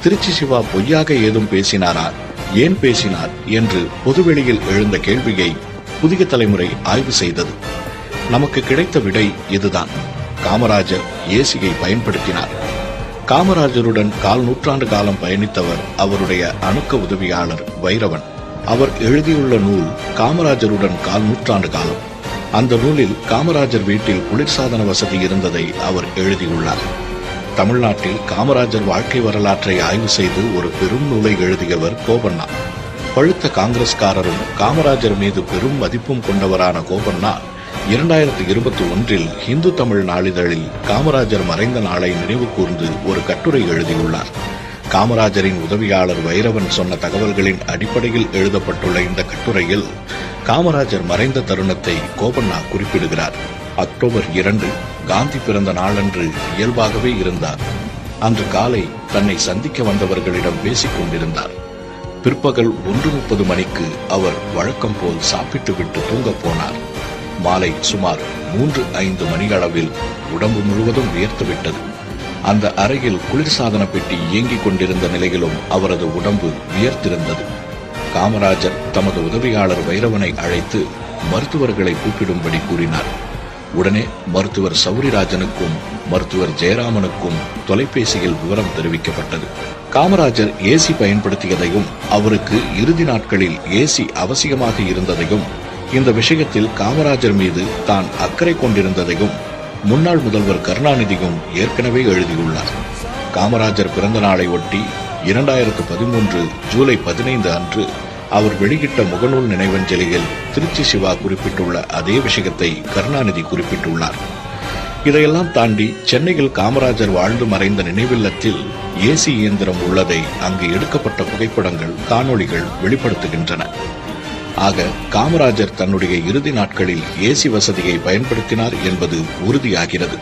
திருச்சி சிவா பொய்யாக ஏதும் பேசினாரா, ஏன் பேசினார் என்று பொதுவெளியில் எழுந்த கேள்வியை புதிய தலைமுறை ஆய்வு செய்தது. நமக்கு கிடைத்த விடை இதுதான். காமராஜர் ஏசியை பயன்படுத்தினார். காமராஜருடன் 1/4 நூற்றாண்டு காலம் பயணித்தவர் அவருடைய அணுக்க உதவியாளர் வைரவன். அவர் எழுதியுள்ள நூல் காமராஜருடன் 1/4 நூற்றாண்டு காலம். அந்த நூலில் காமராஜர் வீட்டில் குளிர்சாதன வசதி இருந்ததை அவர் எழுதியுள்ளார். தமிழ்நாட்டில் காமராஜர் வாழ்க்கை வரலாற்றை ஆய்வு செய்து ஒரு பெரும் நூலை எழுதியவர் கோபண்ணா. பழுத்த காங்கிரஸ்காரரும் காமராஜர் மீது பெரும் மதிப்பும் கொண்டவரான கோபண்ணா 2021 இந்து தமிழ் நாளிதழில் காமராஜர் மறைந்த நாளை நினைவு கூர்ந்து ஒரு கட்டுரை எழுதியுள்ளார். காமராஜரின் உதவியாளர் வைரவன் சொன்ன தகவல்களின் அடிப்படையில் எழுதப்பட்டுள்ள இந்த கட்டுரையில் காமராஜர் மறைந்த தருணத்தை கோபண்ணா குறிப்பிடுகிறார். அக்டோபர் 2 காந்தி பிறந்த நாளன்று இயல்பாகவே இருந்தார். அன்று காலை தன்னை சந்திக்க வந்தவர்களிடம் பேசிக் கொண்டிருந்தார். பிற்பகல் 1:30 மணிக்கு அவர் வழக்கம் போல் சாப்பிட்டு விட்டு தூங்கப் போனார். மாலை சுமார் 3-5 மணியளவில் உடம்பு முழுவதும் வியர்த்துவிட்டது. அந்த அறையில் குளிர்சாதன பெட்டி இயங்கிக் கொண்டிருந்த நிலையிலும் அவரது உடம்பு வியர்த்திருந்தது. காமராஜர் தமது உதவியாளர் வைரவனை அழைத்து மருத்துவர்களை கூப்பிடும்படி கூறினார். உடனே மருத்துவர் சௌரிராஜனுக்கும் மருத்துவர் ஜெயராமனுக்கும் தொலைபேசியில் விவரம் தெரிவிக்கப்பட்டது. காமராஜர் ஏசி பயன்படுத்தியதையும் அவருக்கு இறுதி நாட்களில் ஏசி அவசியமாக இருந்ததையும் இந்த விஷயத்தில் காமராஜர் மீது தான் அக்கறை கொண்டிருந்ததையும் முன்னாள் முதல்வர் கருணாநிதியும் ஏற்கனவே எழுதியுள்ளார். காமராஜர் பிறந்த நாளை ஒட்டி 2013 ஜூலை 15 அன்று அவர் வெளியிட்ட முகநூல் நினைவஞ்சலியில் திருச்சி சிவா குறிப்பிட்டுள்ள அதே விஷயத்தை கருணாநிதி குறிப்பிட்டுள்ளார். இதையெல்லாம் தாண்டி சென்னையில் காமராஜர் வாழ்ந்து மறைந்த நினைவில்லத்தில் ஏசி இயந்திரம் உள்ளதை அங்கு எடுக்கப்பட்ட புகைப்படங்கள், காணொளிகள் வெளிப்படுத்துகின்றன. ஆக காமராஜர் தன்னுடைய இறுதி நாட்களில் ஏசி வசதியை பயன்படுத்தினார் என்பது உறுதியாகிறது.